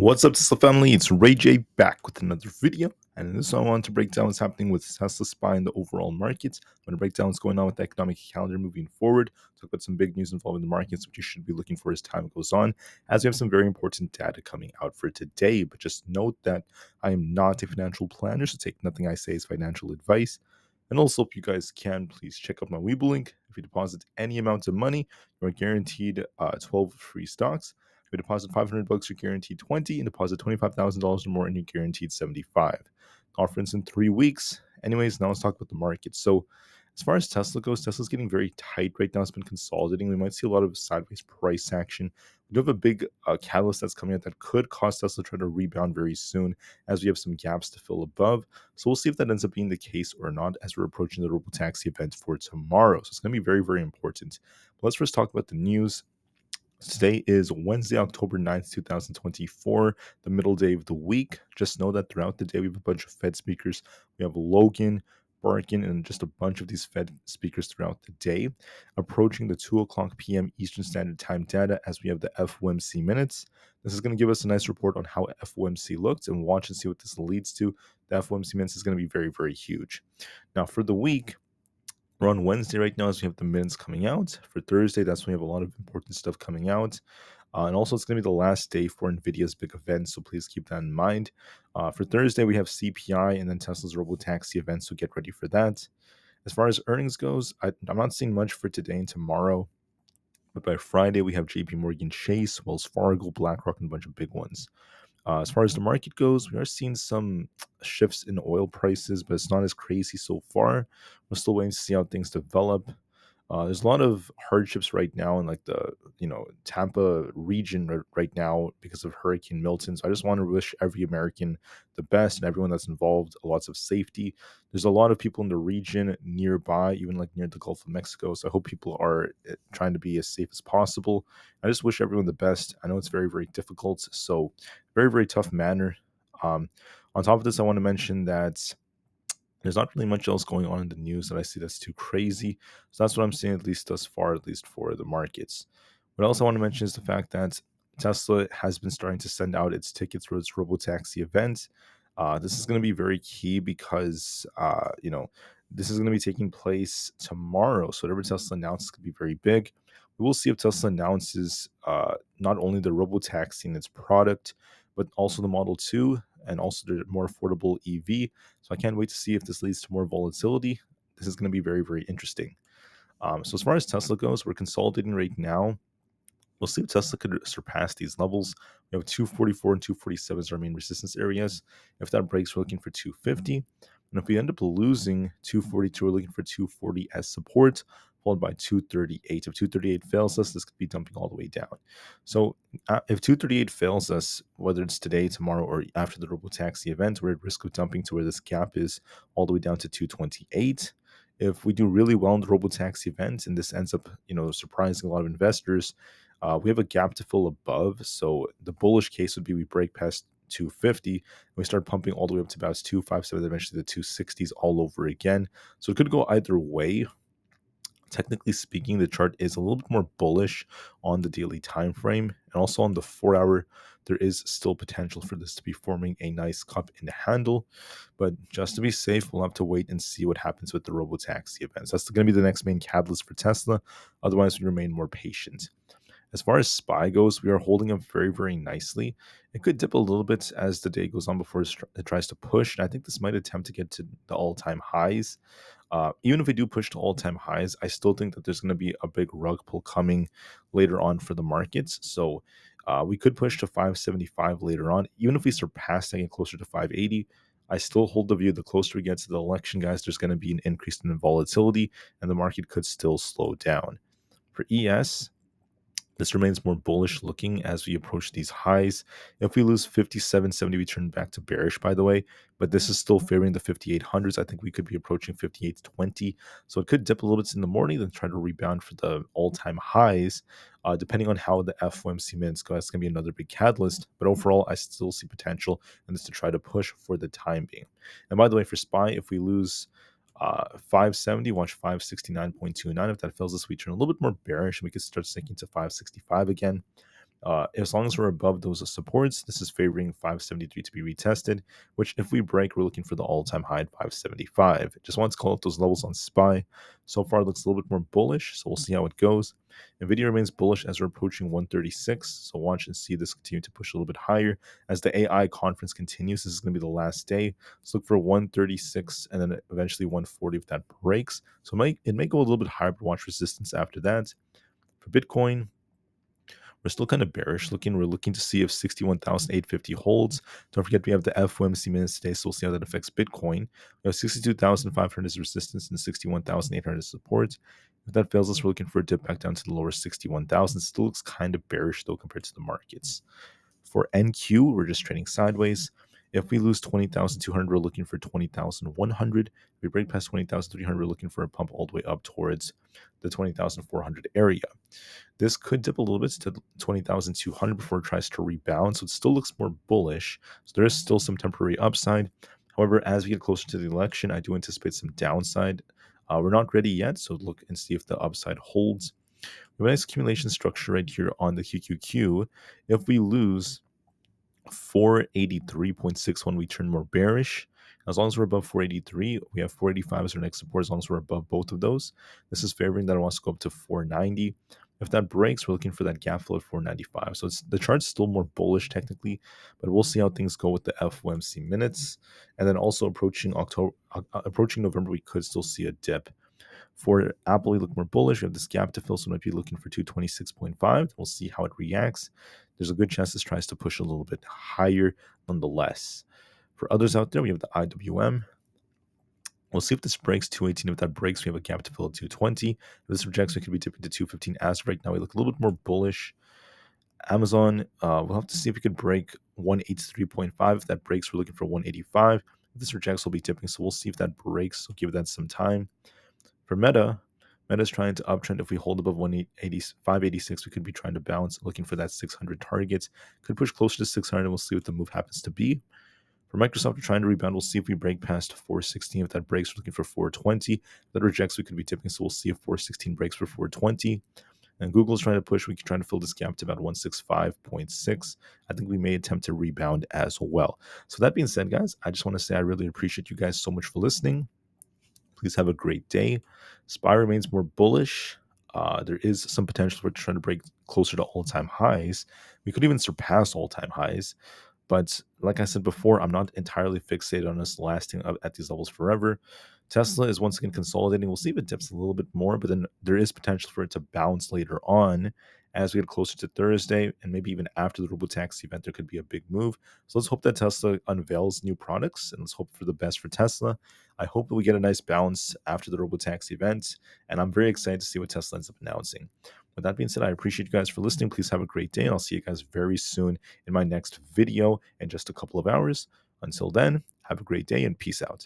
What's up, Tesla family? It's Ray J back with another video. And in this one, I want to break down what's happening with Tesla SPY in the overall markets. I'm going to break down what's going on with the economic calendar moving forward, talk about some big news involving the markets, which you should be looking for as time goes on, as we have some very important data coming out for today. But just note that I am not a financial planner, so take nothing I say as financial advice. And also, if you guys can, please check out my Webull link. If you deposit any amount of money, you're guaranteed 12 free stocks. If you deposit $500, you're guaranteed 20, and deposit $25,000 or more, and you're guaranteed 75. Conference in 3 weeks. Anyways, now let's talk about the market. So, as far as Tesla goes, Tesla's getting very tight right now. It's been consolidating. We might see a lot of sideways price action. We do have a big catalyst that's coming out that could cause Tesla to try to rebound very soon, as we have some gaps to fill above. So we'll see if that ends up being the case or not as we're approaching the robotaxi event for tomorrow. So it's going to be very, very important. But let's first talk about the news. Today is Wednesday, October 9th, 2024, the middle day of the week. Just know that throughout the day, we have a bunch of Fed speakers. We have Logan, Barkin, and just a bunch of these Fed speakers throughout the day. Approaching the 2 o'clock p.m. Eastern Standard Time data as we have the FOMC minutes. This is going to give us a nice report on how FOMC looked, and watch and see what this leads to. The FOMC minutes is going to be very, very huge. Now, for the week, we're on Wednesday right now as we have the minutes coming out. For Thursday, that's when we have a lot of important stuff coming out. And also, it's going to be the last day for NVIDIA's big event, so please keep that in mind. For Thursday, we have CPI and then Tesla's robotaxi event, so get ready for that. As far as earnings goes, I'm not seeing much for today and tomorrow. But by Friday, we have JP Morgan Chase, Wells Fargo, BlackRock, and a bunch of big ones. As far as the market goes, we are seeing some shifts in oil prices, but it's not as crazy so far. We're still waiting to see how things develop. There's a lot of hardships right now in like the Tampa region right now because of Hurricane Milton. So I just want to wish every American the best and everyone that's involved lots of safety. There's a lot of people in the region nearby, even like near the Gulf of Mexico. So I hope people are trying to be as safe as possible. I just wish everyone the best. I know it's very, very difficult. So very, very tough manner. On top of this, I want to mention that there's not really much else going on in the news that I see that's too crazy. So that's what I'm seeing, at least thus far, at least for the markets. What else I want to mention is the fact that Tesla has been starting to send out its tickets for its robotaxi event. This is going to be very key because, this is going to be taking place tomorrow. So whatever Tesla announces could be very big. We will see if Tesla announces not only the robotaxi and its product, but also the Model 2 and also the more affordable EV. So I can't wait to see if this leads to more volatility. This is going to be very, very interesting. So as far as Tesla goes, we're consolidating right now. We'll see if Tesla could surpass these levels. We have 244 and 247 as our main resistance areas. If that breaks, we're looking for 250. And if we end up losing 242, we're looking for 240 as support, followed by 238. If 238 fails us, this could be dumping all the way down. So if 238 fails us, whether it's today, tomorrow, or after the robotaxi event, we're at risk of dumping to where this gap is all the way down to 228. If we do really well in the robotaxi event and this ends up, surprising a lot of investors, we have a gap to fill above. So the bullish case would be we break past 250 and we start pumping all the way up to about 257, eventually the 260s all over again. So it could go either way. Technically speaking, the chart is a little bit more bullish on the daily time frame, and also on the 4-hour there is still potential for this to be forming a nice cup in the handle. But just to be safe, we'll have to wait and see what happens with the robotaxi events. That's going to be the next main catalyst for Tesla. Otherwise, we remain more patient. As far as SPY goes, we are holding up very, very nicely. It could dip a little bit as the day goes on before it tries to push. And I think this might attempt to get to the all-time highs. Even if we do push to all-time highs, I still think that there's going to be a big rug pull coming later on for the markets. So we could push to 575 later on. Even if we surpass that and get closer to 580, I still hold the view the closer we get to the election, guys, there's going to be an increase in volatility and the market could still slow down. For ES, this remains more bullish looking as we approach these highs. If we lose 57.70, we turn back to bearish, by the way. But this is still favoring the 5800s. I think we could be approaching 58.20. So it could dip a little bit in the morning, then try to rebound for the all-time highs. Depending on how the FOMC minutes go, that's going to be another big catalyst. But overall, I still see potential in this to try to push for the time being. And by the way, for SPY, if we lose 570, watch 569.29. If that fails us, we turn a little bit more bearish and we could start sinking to 565 again. As long as we're above those supports, this is favoring 573 to be retested, which if we break, we're looking for the all-time high at 575. Just want to call out those levels on SPY. So far, it looks a little bit more bullish, so we'll see how it goes. Nvidia remains bullish as we're approaching 136, so watch and see this continue to push a little bit higher. As the AI conference continues, this is going to be the last day. So look for 136 and then eventually 140 if that breaks. So it may go a little bit higher, but watch resistance after that. For Bitcoin, we're still kind of bearish looking. We're looking to see if 61,850 holds. Don't forget we have the FOMC minutes today, so we'll see how that affects Bitcoin. We have 62,500 as resistance and 61,800 as support. If that fails us, we're looking for a dip back down to the lower 61,000. Still looks kind of bearish though compared to the markets. For NQ, we're just trading sideways. If we lose 20,200, we're looking for 20,100. If we break past 20,300, we're looking for a pump all the way up towards the 20,400 area. This could dip a little bit to 20,200 before it tries to rebound, so it still looks more bullish. So there is still some temporary upside. However, as we get closer to the election, I do anticipate some downside. We're not ready yet, so look and see if the upside holds. We have a nice accumulation structure right here on the QQQ. If we lose 483.61, we turn more bearish. As long as we're above 483, we have 485 as our next support. As long as we're above both of those, this is favoring that it wants to go up to 490. If that breaks, we're looking for that gap fill at 495. So the chart's still more bullish technically, but we'll see how things go with the FOMC minutes. And then also approaching November, we could still see a dip. For Apple, we look more bullish. We have this gap to fill, so we might be looking for 226.5. We'll see how it reacts. There's a good chance this tries to push a little bit higher nonetheless. For others out there, we have the IWM. We'll see if this breaks 218. If that breaks, we have a gap to fill at 220. If this rejects, we could be dipping to 215. As of right now, we look a little bit more bullish. Amazon, we'll have to see if we could break 183.5. If that breaks, we're looking for 185. If this rejects, we'll be dipping, so we'll see if that breaks. So give that some time. For Meta, Meta's trying to uptrend. If we hold above 586, we could be trying to bounce, looking for that 600 target. Could push closer to 600, and we'll see what the move happens to be. For Microsoft, we're trying to rebound. We'll see if we break past 416. If that breaks, we're looking for 420. If that rejects, we could be tipping, so we'll see if 416 breaks for 420. And Google's trying to push. We can try to fill this gap to about 165.6. I think we may attempt to rebound as well. So that being said, guys, I just want to say I really appreciate you guys so much for listening. Please have a great day. SPY remains more bullish. There is some potential for trying to break closer to all-time highs. We could even surpass all-time highs. But like I said before, I'm not entirely fixated on us lasting at these levels forever. Tesla is once again consolidating. We'll see if it dips a little bit more, but then there is potential for it to bounce later on as we get closer to Thursday, and maybe even after the robotaxi event, there could be a big move. So let's hope that Tesla unveils new products, and let's hope for the best for Tesla. I hope that we get a nice bounce after the robotaxi event, and I'm very excited to see what Tesla ends up announcing. With that being said, I appreciate you guys for listening. Please have a great day, and I'll see you guys very soon in my next video in just a couple of hours. Until then, have a great day and peace out.